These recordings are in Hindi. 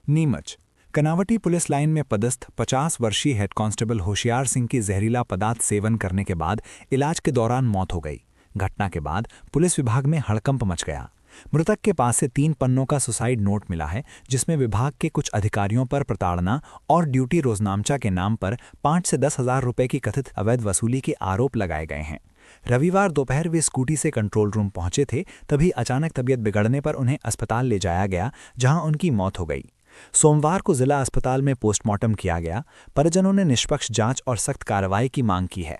नीमच कनावटी पुलिस लाइन में पदस्थ 50 वर्षीय हेड कांस्टेबल होशियार सिंह की जहरीला पदार्थ सेवन करने के बाद इलाज के दौरान मौत हो गई। घटना के बाद पुलिस विभाग में हड़कंप मच गया। मृतक के पास से 3 पन्नों का सुसाइड नोट मिला है, जिसमें विभाग के कुछ अधिकारियों पर प्रताड़ना और ड्यूटी रोजनामचा के नाम पर 5 से 10 हजार रुपए की कथित अवैध वसूली के आरोप लगाए गए हैं। रविवार दोपहर वे स्कूटी से कंट्रोल रूम पहुंचे थे, तभी अचानक तबीयत बिगड़ने पर उन्हें अस्पताल ले जाया गया, जहां उनकी मौत हो गई। सोमवार को जिला अस्पताल में पोस्टमार्टम किया गया। परिजनों ने निष्पक्ष जांच और सख्त कार्रवाई की मांग की है।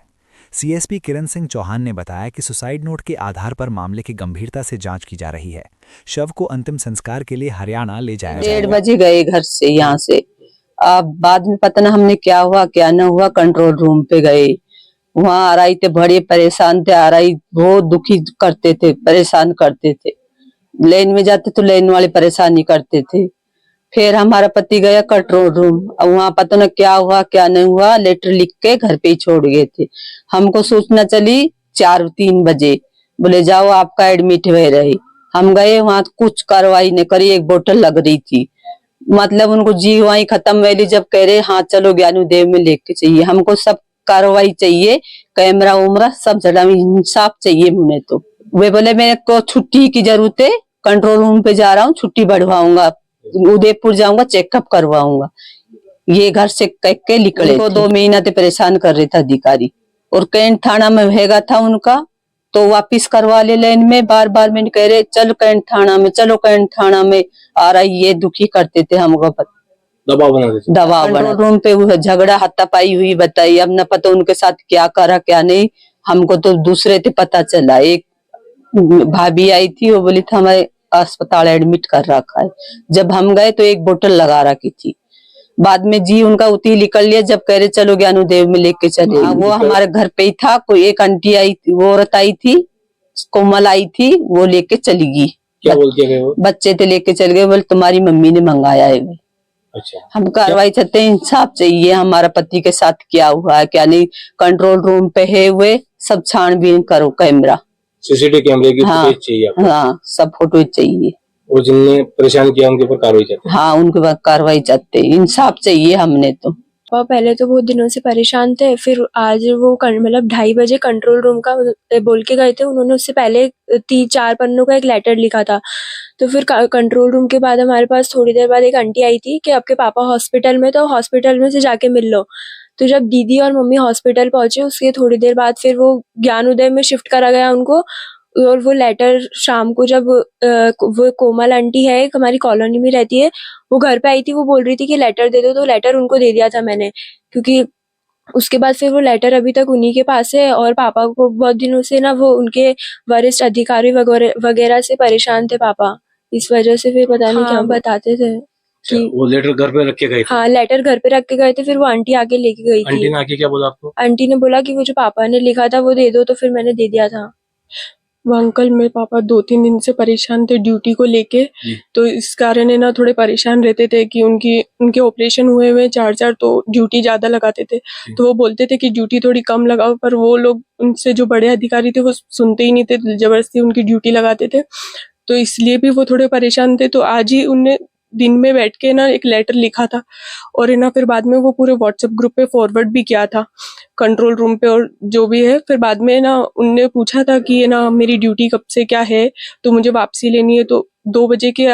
सीएसपी किरण सिंह चौहान ने बताया कि सुसाइड नोट के आधार पर मामले की गंभीरता से जांच की जा रही है। शव को अंतिम संस्कार के लिए हरियाणा ले जाया जाएगा। 1:30 बजे गए घर से यहाँ से। अब बाद में पता ना हमने क्या हुआ क्या न हुआ, कंट्रोल रूम पे गए। वहाँ आ रही थे, बड़े परेशान थे। आ रही बहुत दुखी करते थे, परेशान करते थे। लेन में जाते तो लेन वाले परेशानी करते थे। फिर हमारा पति गया कंट्रोल रूम। अब वहाँ पता न क्या हुआ क्या नहीं हुआ, लेटर लिख के घर पे ही छोड़ गए थे। हमको सूचना चली 4-3 बजे, बोले जाओ आपका एडमिट हुए रहे। हम गए वहाँ, कुछ कार्रवाई नहीं करी। एक बोतल लग रही थी, मतलब उनको जी वही खत्म वेली। जब कह रहे हाँ चलो ज्ञानोदेव में लेके चाहिए, हमको सब कार्रवाई चाहिए, कैमरा उमरा सब जगह इंसाफ चाहिए। मुझे तो वे बोले मेरे को छुट्टी की जरूरत है, कंट्रोल रूम पे जा रहा हूँ, छुट्टी बढ़वाऊंगा, उदयपुर जाऊंगा, चेकअप करवाऊंगा। ये घर से कह के निकले। 2 महीना से परेशान कर रहे थे अधिकारी, और कैंट थाना में भेगा था उनका, तो वापिस करवा ले लेन में। बार बार मैंने कह रहे चलो कैंट थाना में, चलो कैंट थाना में। आ रहा ये दुखी करते थे हमको, दबाव बना रूम पे वो झगड़ा हाथापाई हुई। बताइए, अब न पता उनके साथ क्या करा क्या नहीं, हमको तो दूसरे से पता चला। एक भाभी आई थी, वो बोली था हमारे अस्पताल एडमिट कर रखा है। जब हम गए तो एक बोतल लगा रखी थी। बाद में जी उनका उती निकल लिया, जब कह रहे चलो ज्ञानोदेव में लेके चले। वो हमारे घर पे ही था। कोई एक आंटी आई थी, वो औरत आई थी, कोमल आई थी, वो लेके चली गई। क्या बोलते गए वो? बच्चे थे लेके चल गए, बोले तुम्हारी मम्मी ने मंगाया है। अच्छा, हम कार्रवाई चाहते हैं, इंसाफ चाहिए। हमारा पति के साथ क्या हुआ है क्या नहीं, कंट्रोल रूम पे है हुए, सब छानबीन करो, कैमरा सीसीटीवी कैमरे की फुटेज चाहिए आपको? हाँ, सब फोटो चाहिए। वो जिनने परेशान किया उनके ऊपर कार्रवाई चाहते हैं? हाँ, उनके ऊपर कार्रवाई चाहते हैं, इंसाफ चाहिए हमने तो। पहले तो बहुत दिनों से परेशान थे, फिर आज वो मतलब 2:30 बजे कंट्रोल रूम का बोल के गए थे। उन्होंने उससे पहले 3-4 पन्नों का एक लेटर लिखा था। तो फिर कंट्रोल रूम के बाद हमारे पास थोड़ी देर बाद एक आंटी आई थी कि आपके पापा हॉस्पिटल में, तो हॉस्पिटल में से जाके मिल लो। तो जब दीदी और मम्मी हॉस्पिटल पहुंचे, उसके थोड़ी देर बाद फिर वो ज्ञानोदय में शिफ्ट करा गया उनको। और वो लेटर शाम को जब वो कोमल आंटी है, एक हमारी कॉलोनी में रहती है, वो घर पे आई थी। वो बोल रही थी कि लेटर दे दो, तो लेटर उनको दे दिया था मैंने, क्योंकि उसके बाद फिर वो लेटर अभी तक उन्हीं के पास है। और पापा को बहुत दिनों से ना वो उनके वरिष्ठ अधिकारी वगैरह से परेशान थे पापा, इस वजह से फिर पता नहीं क्या बताते थे कि वो लेटर घर पे रख के गए थे? हाँ, लेटर घर पे रख के गए थे। फिर वो आंटी आके लेके गई थी। आंटी ने आके क्या बोला आपको? आंटी ने बोला कि वो जो पापा ने लिखा था वो दे दो, तो फिर मैंने दे दिया था। वो अंकल, मेरे पापा 2-3 दिन से परेशान थे ड्यूटी को लेके, तो इस कारण है ना थोड़े परेशान रहते थे कि उनके ऑपरेशन हुए 4-4, तो ड्यूटी ज्यादा लगाते थे। तो वो बोलते थे कि ड्यूटी थोड़ी कम लगाओ, पर वो लोग, उनसे जो बड़े अधिकारी थे, वो सुनते ही नहीं थे, जबरदस्ती उनकी ड्यूटी लगाते थे। तो इसलिए भी वो थोड़े परेशान थे। तो आज ही उनने दिन में बैठ के ना एक लेटर लिखा था, और है ना फिर बाद में वो पूरे व्हाट्सएप ग्रुप पे फॉरवर्ड भी किया था कंट्रोल रूम पे और जो भी है। फिर बाद में ना उनने पूछा था कि ये ना मेरी ड्यूटी कब से क्या है, तो मुझे वापसी लेनी है। तो 2 बजे के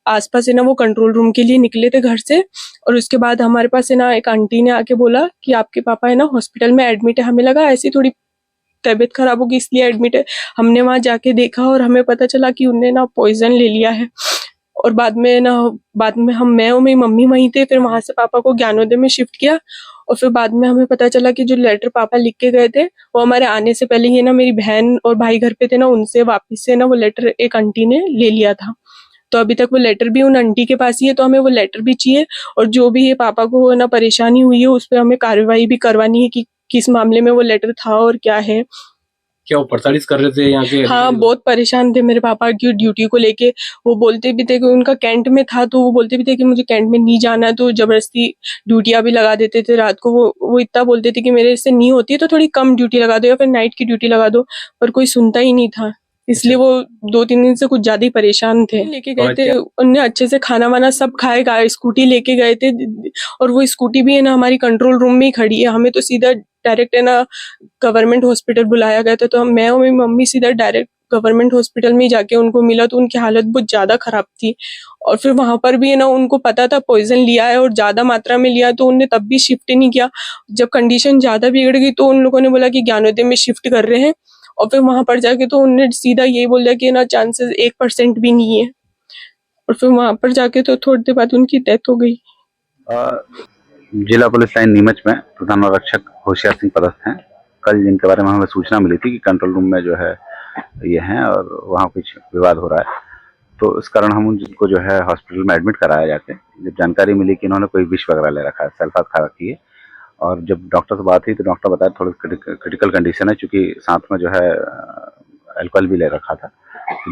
आसपास है ना वो कंट्रोल रूम के लिए निकले थे घर से। और उसके बाद हमारे पास है ना एक आंटी ने आके बोला कि आपके पापा है ना हॉस्पिटल में एडमिट है। हमें लगा ऐसी थोड़ी तबीयत खराब होगी इसलिए एडमिट है। हमने वहां जाके देखा और हमें पता चला कि उनने ना पॉइजन ले लिया है। और बाद में मैं और मेरी मम्मी वहीं थे। फिर वहां से पापा को ज्ञानोदय में शिफ्ट किया, और फिर बाद में हमें पता चला कि जो लेटर पापा लिख के गए थे, वो हमारे आने से पहले ही ना मेरी बहन और भाई घर पे थे ना, उनसे वापस से ना वो लेटर एक आंटी ने ले लिया था। तो अभी तक वो लेटर भी उन आंटी के पास ही है। तो हमें वो लेटर भी चाहिए, और जो भी ये पापा को ना परेशानी हुई है उस पर हमें कार्रवाई भी करवानी है कि किस मामले में वो लेटर था और क्या है। क्या वो प्रताड़ित कर रहे थे यहाँ के? हाँ, बहुत परेशान थे मेरे पापा की ड्यूटी को लेके। वो बोलते भी थे कि उनका कैंट में था, तो वो बोलते भी थे कि मुझे कैंट में नहीं जाना है, तो जबरदस्ती ड्यूटियां भी लगा देते थे रात को। वो इतना बोलते थे कि मेरे से नहीं होती है तो थोड़ी कम ड्यूटी लगा दो या फिर नाइट की ड्यूटी लगा दो, पर कोई सुनता ही नहीं था। इसलिए वो 2-3 दिन से कुछ ज्यादा ही परेशान थे। लेके गए थे, उनने अच्छे से खाना वाना सब खाए, स्कूटी लेके गए थे और वो स्कूटी भी है ना हमारी कंट्रोल रूम में ही खड़ी है। हमें तो सीधा डायरेक्ट है ना गवर्नमेंट हॉस्पिटल बुलाया गया था, तो मैं और मेरी मम्मी सीधा डायरेक्ट गवर्नमेंट हॉस्पिटल में ही जाके उनको मिला, तो उनकी हालत बहुत ज्यादा खराब थी। और फिर वहां पर भी है ना उनको पता था पॉइजन लिया है और ज्यादा मात्रा में लिया, तो उनने तब भी शिफ्ट नहीं किया। जब कंडीशन ज्यादा बिगड़ गई तो उन लोगों ने बोला कि ज्ञानोदय में शिफ्ट कर रहे हैं, और फिर वहां पर जाके तो उन्होंने सीधा यही बोला कि ना चांसेस 1% भी नहीं है। और फिर वहां पर जाके तो थोड़ी देर बाद उनकी डेथ हो गई। जिला पुलिस लाइन नीमच में प्रधान आरक्षक होशियार सिंह पदस्थ हैं। कल जिनके बारे में हमें सूचना मिली थी कि कंट्रोल रूम में जो है ये हैं और वहाँ कुछ विवाद हो रहा है, तो इस कारण हम उनको जो है हॉस्पिटल में एडमिट कराया जाके। जब जानकारी मिली कि इन्होंने कोई विष वगैरह ले रखा है, सल्फात खा रखी है, और जब डॉक्टर से बात हुई तो डॉक्टर बताया थोड़ी क्रिटिकल कंडीशन है, चूँकि साथ में जो है अल्कोहल भी ले रखा था,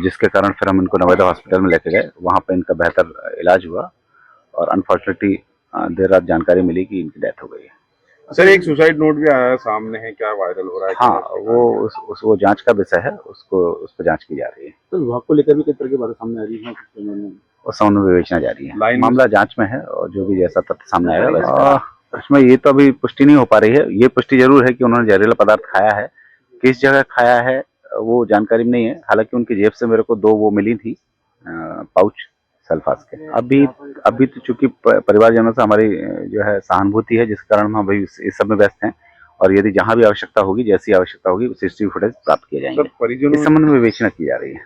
जिसके कारण फिर हम इनको नवोदय हॉस्पिटल में लेके गए। वहाँ पे इनका बेहतर इलाज हुआ और अनफॉर्चुनेटली देर रात जानकारी मिली कि इनकी डेथ हो गई है। सर एक सुसाइड नोट भी आया है सामने, है क्या वायरल हो रहा है? हाँ, वो जांच का विषय है, उस पर जांच की जा रही है। तो विभाग को लेकर भी किस तरह की बातें सामने आ रही है? उस संबंध में विवेचना जारी है, मामला जांच में है और जो भी जैसा तथ्य सामने आएगा वैसे। इसमें ये तो अभी पुष्टि नहीं हो पा रही है। ये पुष्टि जरूर है कि उन्होंने जहरीला पदार्थ खाया है, किस जगह खाया है वो जानकारी में नहीं है। हालांकि उनकी जेब से मेरे को 2 वो मिली थी पाउच सल्फास के। अभी तो चूंकि परिवारजनों से हमारी जो है सहानुभूति है, जिस कारण हम अभी इस सब में व्यस्त हैं, और यदि जहां भी आवश्यकता होगी, जैसी आवश्यकता होगी, CCTV फुटेज प्राप्त किए जाएंगे। इस संबंध में विवेचना की जा रही है।